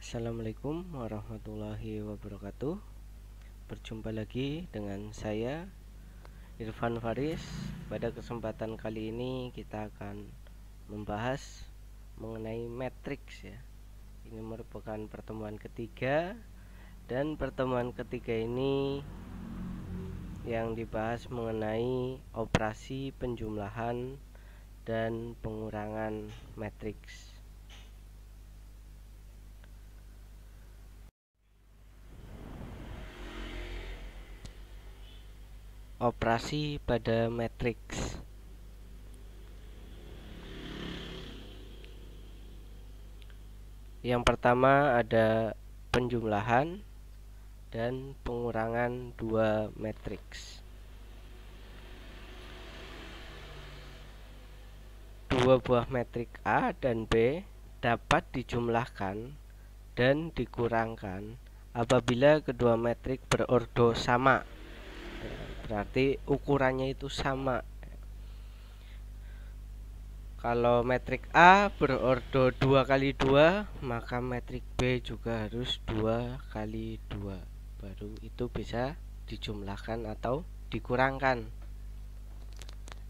Assalamualaikum warahmatullahi wabarakatuh. Berjumpa lagi dengan saya Irfan Faris. Pada kesempatan kali ini kita akan membahas mengenai matriks ya. Ini merupakan pertemuan ketiga, dan pertemuan ketiga ini yang dibahas mengenai operasi penjumlahan dan pengurangan matriks. Operasi pada matriks. Yang pertama ada penjumlahan dan pengurangan dua matriks. Dua buah matrik A dan B dapat dijumlahkan dan dikurangkan apabila kedua matrik berordo sama. Berarti ukurannya itu sama. Kalau matrik A berordo 2 kali 2, maka matrik B juga harus 2 kali 2. Baru itu bisa dijumlahkan atau dikurangkan.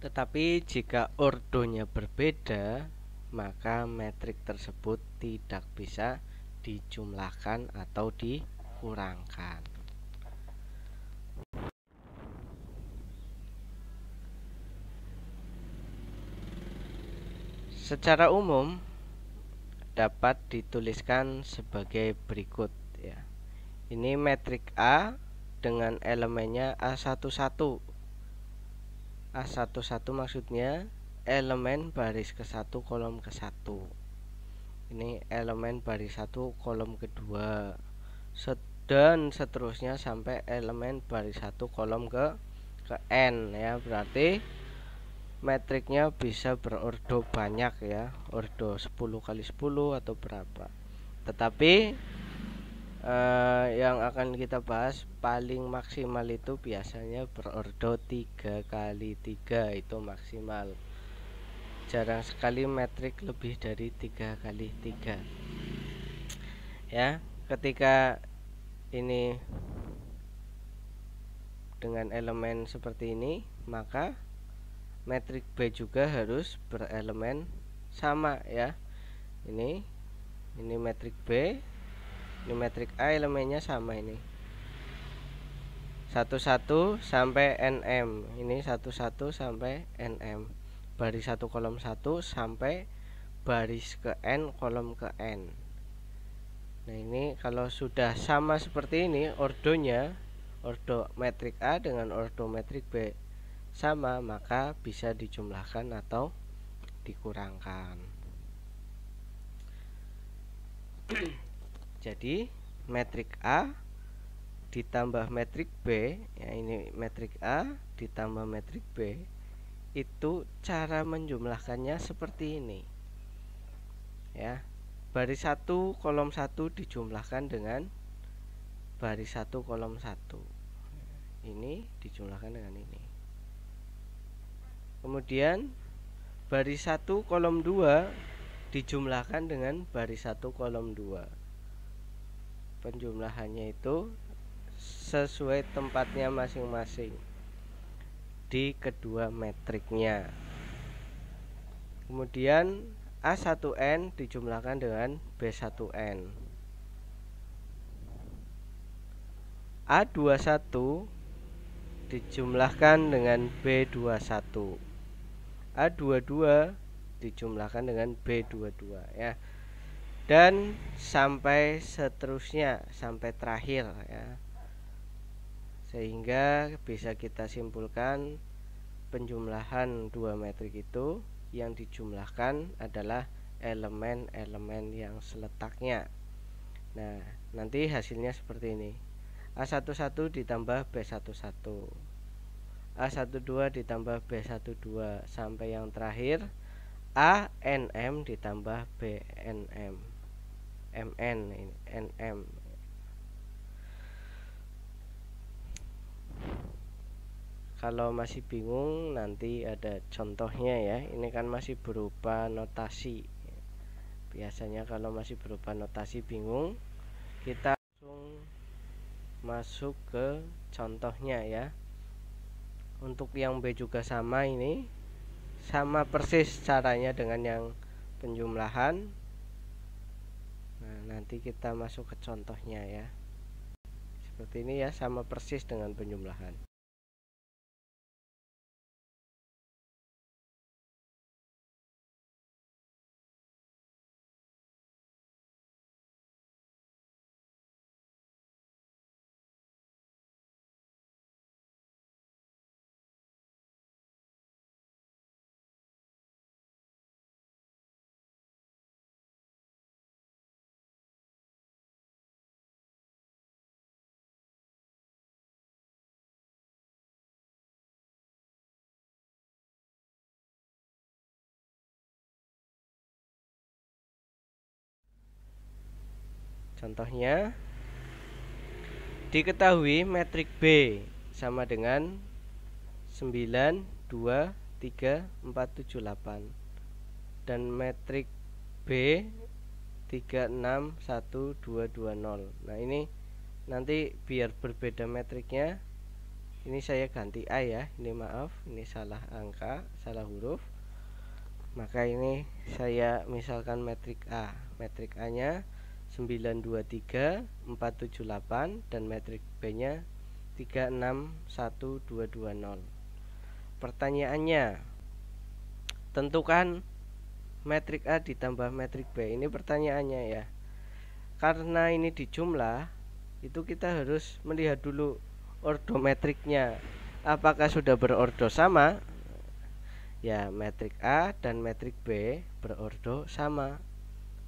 Tetapi jika ordonya berbeda, maka matrik tersebut tidak bisa dijumlahkan atau dikurangkan. Secara umum dapat dituliskan sebagai berikut ya. Ini matrik A dengan elemennya A11. A11 maksudnya elemen baris ke-1 kolom ke-1. Ini elemen baris 1 kolom kedua, dan seterusnya sampai elemen baris 1 kolom ke N ya. Berarti matriknya bisa berordo banyak ya, ordo 10 kali 10 atau berapa. Tetapi yang akan kita bahas paling maksimal itu biasanya berordo 3 kali 3, itu maksimal. Jarang sekali matrik lebih dari 3 kali 3 ya. Ketika ini dengan elemen seperti ini, maka matrik B juga harus berelemen sama ya. Ini matrik B, ini matrik A, elemennya sama ini. 11 sampai NM. Ini 11 sampai NM. Baris 1 kolom 1 sampai baris ke N kolom ke N. Nah, ini kalau sudah sama seperti ini ordonya, ordo matrik A dengan ordo matrik B sama, maka bisa dijumlahkan atau dikurangkan. Jadi matrik A ditambah matrik B ya, ini matrik A ditambah matrik B, itu cara menjumlahkannya seperti ini ya. Baris 1 kolom 1 dijumlahkan dengan baris 1 kolom 1. Ini dijumlahkan dengan ini. Kemudian baris 1 kolom 2 dijumlahkan dengan baris 1 kolom 2. Penjumlahannya itu sesuai tempatnya masing-masing di kedua matriknya. Kemudian A1N dijumlahkan dengan B1N. A21 dijumlahkan dengan B21. A22 dijumlahkan dengan B22 ya. Dan sampai seterusnya, sampai terakhir ya. Sehingga bisa kita simpulkan penjumlahan dua matrik itu yang dijumlahkan adalah elemen-elemen yang seletaknya. Nah, nanti hasilnya seperti ini. A11 ditambah B11, A12 ditambah B12, sampai yang terakhir ANM ditambah BNM. MN ini NM. Kalau masih bingung nanti ada contohnya ya. Ini kan masih berupa notasi. Biasanya kalau masih berupa notasi bingung, kita langsung masuk ke contohnya ya. Untuk yang B juga sama, ini sama persis caranya dengan yang penjumlahan. Nah, nanti kita masuk ke contohnya ya. Seperti ini ya, sama persis dengan penjumlahan. Contohnya, diketahui metrik B sama dengan 9, 2, 3, 4, 7, 8 dan metrik B 3, 6, 1, 2, 2, 0. Nah, ini nanti biar berbeda metriknya, ini saya ganti A ya. Ini maaf, ini salah angka, salah huruf. Maka ini saya misalkan metrik A. Metrik A nya 923 478 dan metrik B nya 361220. Pertanyaannya, tentukan metrik A ditambah metrik B. Ini pertanyaannya ya. Karena ini dijumlah, itu kita harus melihat dulu ordo metriknya. Apakah sudah berordo sama? Ya, metrik A dan metrik B berordo sama.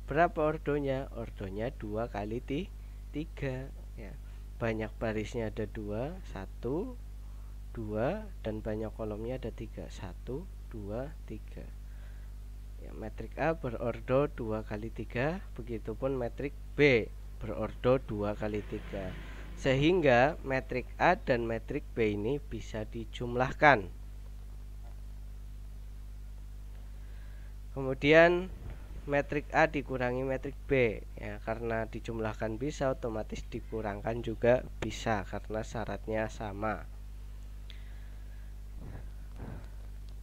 Berapa ordonya? Ordonya 2 kali 3 ya. Banyak barisnya ada 2, 1, 2 dan banyak kolomnya ada 3, 1, 2, 3 ya. Metrik A berordo 2 kali 3, begitupun metrik B berordo 2 kali 3, sehingga metrik A dan metrik B ini bisa dijumlahkan. Kemudian metrik A dikurangi metrik B ya, karena dijumlahkan bisa, otomatis dikurangkan juga bisa karena syaratnya sama.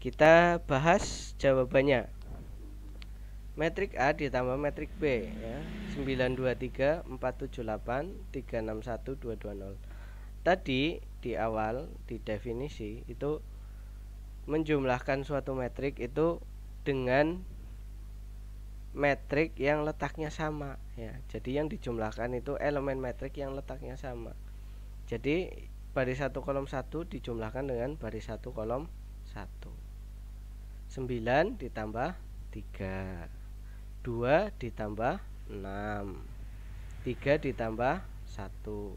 Kita bahas jawabannya. Metrik A ditambah metrik B ya, 923 478 361 220. Tadi di awal di definisi itu menjumlahkan suatu metrik itu dengan metrik yang letaknya sama ya. Jadi yang dijumlahkan itu elemen metrik yang letaknya sama. Jadi baris 1 kolom 1 dijumlahkan dengan baris 1 kolom 1. 9 ditambah 3, 2 ditambah 6, 3 ditambah 1,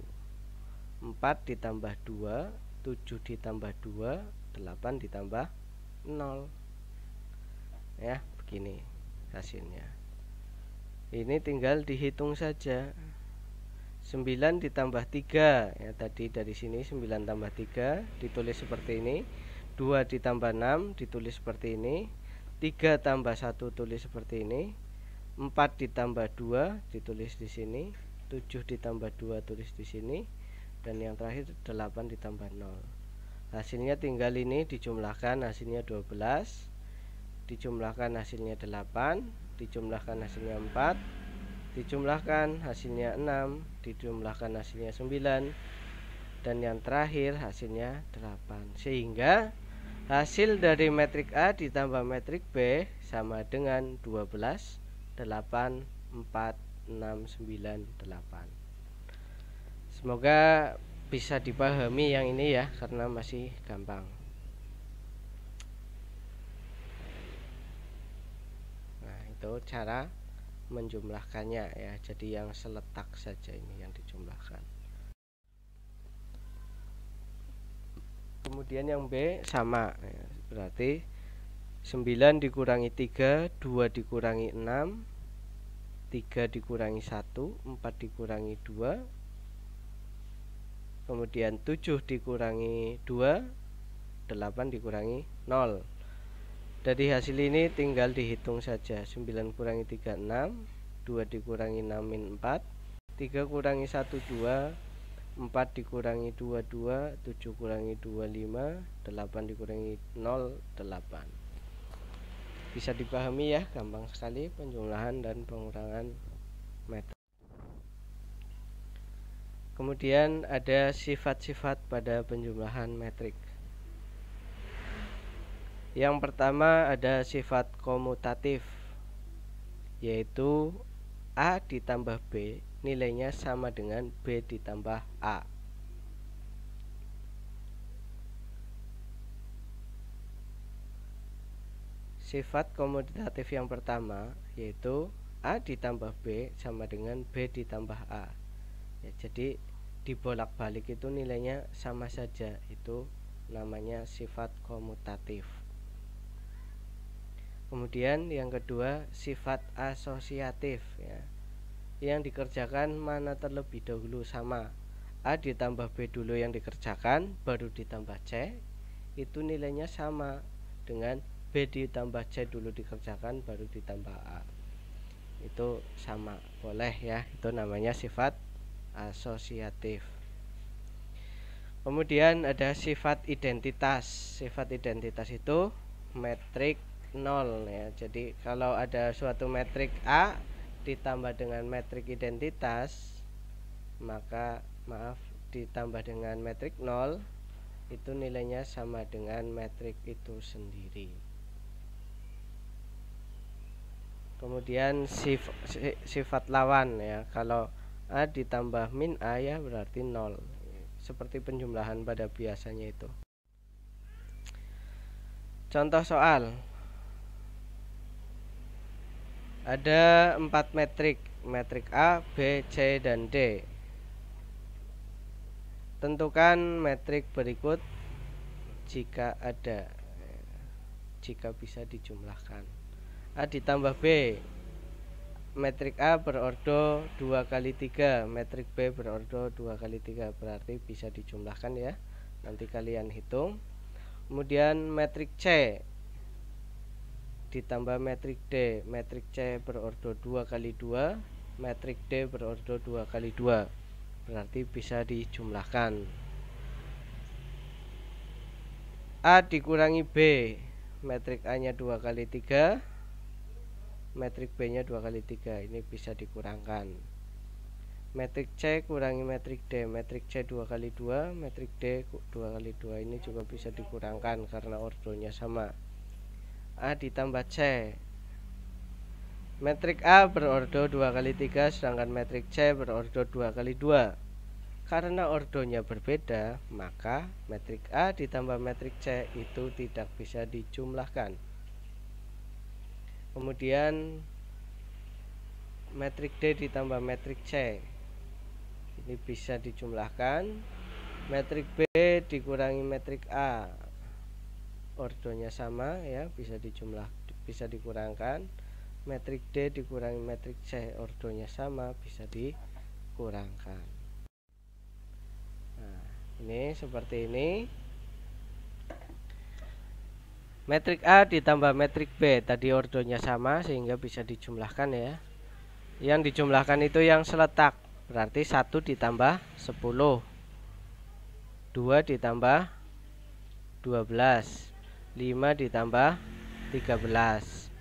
4 ditambah 2, 7 ditambah 2, 8 ditambah 0 ya, begini hasilnya. Ini tinggal dihitung saja. 9 ditambah 3 ya, tadi dari sini 9 tambah 3 ditulis seperti ini, 2 ditambah 6 ditulis seperti ini, 3 tambah 1 tulis seperti ini, 4 ditambah 2 ditulis di sini, 7 ditambah 2 tulis di sini, dan yang terakhir 8 ditambah 0. Hasilnya tinggal ini dijumlahkan, hasilnya 12, dijumlahkan hasilnya 8, dijumlahkan hasilnya 4, dijumlahkan hasilnya 6, dijumlahkan hasilnya 9, dan yang terakhir hasilnya 8. Sehingga hasil dari metrik A ditambah metrik B sama dengan 12, 8, 4, 6, 9, 8. Semoga bisa dipahami yang ini ya, karena masih gampang. Nah, itu cara menjumlahkannya ya. Jadi yang seletak saja ini yang dijumlahkan. Kemudian yang B sama ya, berarti 9 dikurangi 3, 2 dikurangi 6, 3 dikurangi 1, 4 dikurangi 2, kemudian 7 dikurangi 2, 8 dikurangi 0. Dari hasil ini tinggal dihitung saja. 9 kurangi 3 6, 2 dikurangi 6 min 4, 3 kurangi 1 2, 4 dikurangi 2 2, 7 kurangi 2 5, 8 dikurangi 0 8. Bisa dipahami ya, gampang sekali penjumlahan dan pengurangan metrik. Kemudian ada sifat-sifat pada penjumlahan metrik. Yang pertama ada sifat komutatif, yaitu A ditambah B nilainya sama dengan B ditambah A. Sifat komutatif yang pertama yaitu A ditambah B sama dengan B ditambah A. Ya, jadi dibolak-balik itu nilainya sama saja, itu namanya sifat komutatif. Kemudian yang kedua sifat asosiatif, ya, yang dikerjakan mana terlebih dahulu sama. A ditambah B dulu yang dikerjakan, baru ditambah C, itu nilainya sama dengan B ditambah C dulu dikerjakan, baru ditambah A. Itu sama, boleh ya, itu namanya sifat asosiatif. Kemudian ada sifat identitas. Sifat identitas itu metrik 0 ya. Jadi kalau ada suatu metrik A ditambah dengan metrik identitas, maka ditambah dengan metrik 0, itu nilainya sama dengan metrik itu sendiri. Kemudian sifat lawan ya, kalau A ditambah min A ya berarti 0, seperti penjumlahan pada biasanya itu. Contoh soal, ada 4 metrik, metrik A, B, C, dan D. Tentukan metrik berikut jika ada, jika bisa dijumlahkan. A ditambah B, metrik A berordo 2 kali 3, metrik B berordo 2 kali 3, berarti bisa dijumlahkan ya. Nanti kalian hitung. Kemudian metrik C ditambah metrik D, metrik C berordo 2 kali 2, metrik D berordo 2 kali 2, berarti bisa dijumlahkan. A dikurangi B, metrik A nya 2 kali 3, metrik B nya 2 kali 3, ini bisa dikurangkan. Metrik C kurangi metrik D, metrik C 2 kali 2, metrik D 2 kali 2, ini juga bisa dikurangkan karena ordonya sama. A ditambah C, metrik A berordo 2 kali 3, sedangkan metrik C berordo 2 kali 2. Karena ordonya berbeda, maka metrik A ditambah metrik C itu tidak bisa dijumlahkan. Kemudian metrik D ditambah metrik C, ini bisa dijumlahkan. Metrik B dikurangi metrik A, ordonya sama ya, bisa dikurangkan. Metrik D dikurangi metrik C, ordonya sama, bisa dikurangkan. Nah, ini seperti ini. Metrik A ditambah metrik B, tadi ordonya sama sehingga bisa dijumlahkan ya. Yang dijumlahkan itu yang seletak, berarti 1 ditambah 10, 2 ditambah 12, 5 ditambah 13,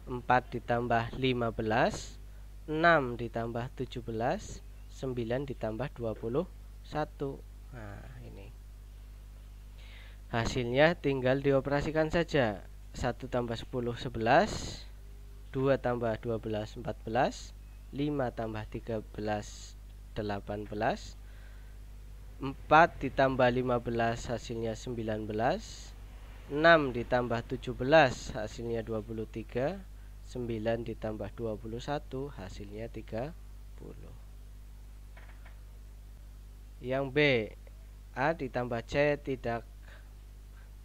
4 ditambah 15, 6 ditambah 17, 9 ditambah 21. Nah, ini hasilnya tinggal dioperasikan saja. 1 tambah 10 11, 2 tambah 12 14, 5 tambah 13 18, 4 ditambah 15 hasilnya 19, 6 ditambah 17 hasilnya 23, 9 ditambah 21 hasilnya 30. Yang B, A ditambah C tidak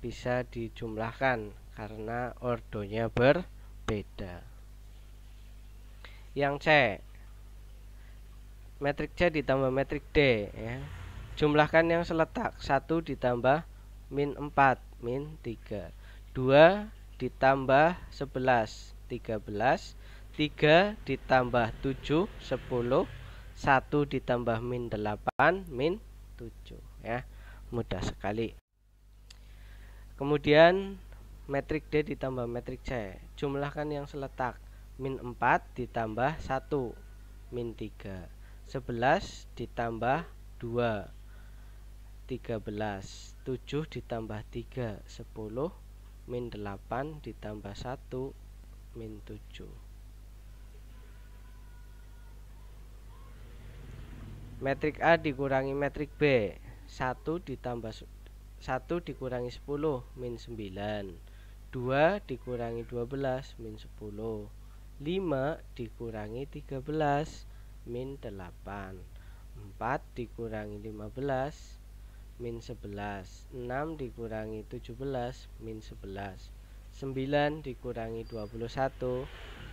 bisa dijumlahkan karena ordonya berbeda. Yang C, metrik C ditambah metrik D ya. Jumlahkan yang seletak, 1 ditambah min 4 min 3, 2 ditambah 11 13, 3 ditambah 7 10, 1 ditambah min 8 min 7 ya. Mudah sekali. Kemudian metrik D ditambah metrik C. Jumlahkan yang seletak. Min 4 ditambah 1 min 3, 11 ditambah 2 13, 7 ditambah 3 10, min 8 ditambah 1 min 7. Metrik A dikurangi metrik B. 1 ditambah 1 dikurangi 10 min 9, 2 dikurangi 12 min 10, 5 dikurangi 13 min 8, 4 dikurangi 15 min 11, 6 dikurangi 17 min 11, 9 dikurangi 21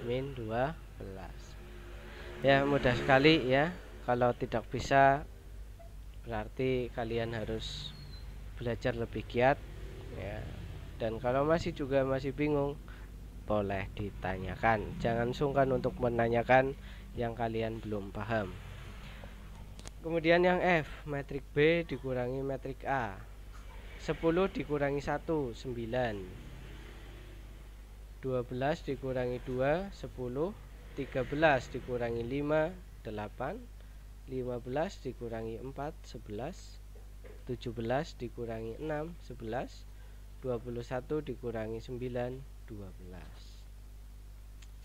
min 12. Ya, mudah sekali ya. Kalau tidak bisa berarti kalian harus belajar lebih giat ya. Dan kalau masih bingung, boleh ditanyakan. Jangan sungkan untuk menanyakan yang kalian belum paham. Kemudian yang F, metrik B dikurangi metrik A. 10 dikurangi 1 9, 12 dikurangi 2 10, 13 dikurangi 5 8, 15 dikurangi 4 11, 17 dikurangi 6 11, 21 dikurangi 9 12.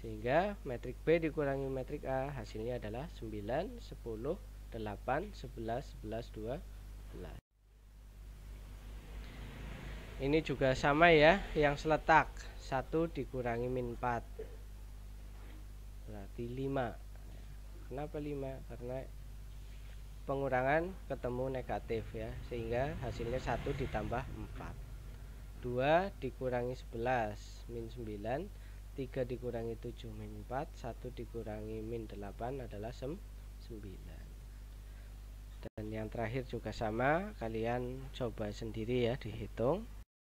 Sehingga metrik B dikurangi metrik A hasilnya adalah 9 10 8 11 11 12. Ini juga sama ya, yang seletak. 1 dikurangi min 4 berarti 5. Kenapa 5? Karena pengurangan ketemu negatif ya, sehingga hasilnya 1 ditambah 4. 2 dikurangi 11 min 9, 3 dikurangi 7 min 4, 1 dikurangi min 8 adalah 9. Dan yang terakhir juga sama, kalian coba sendiri ya, dihitung.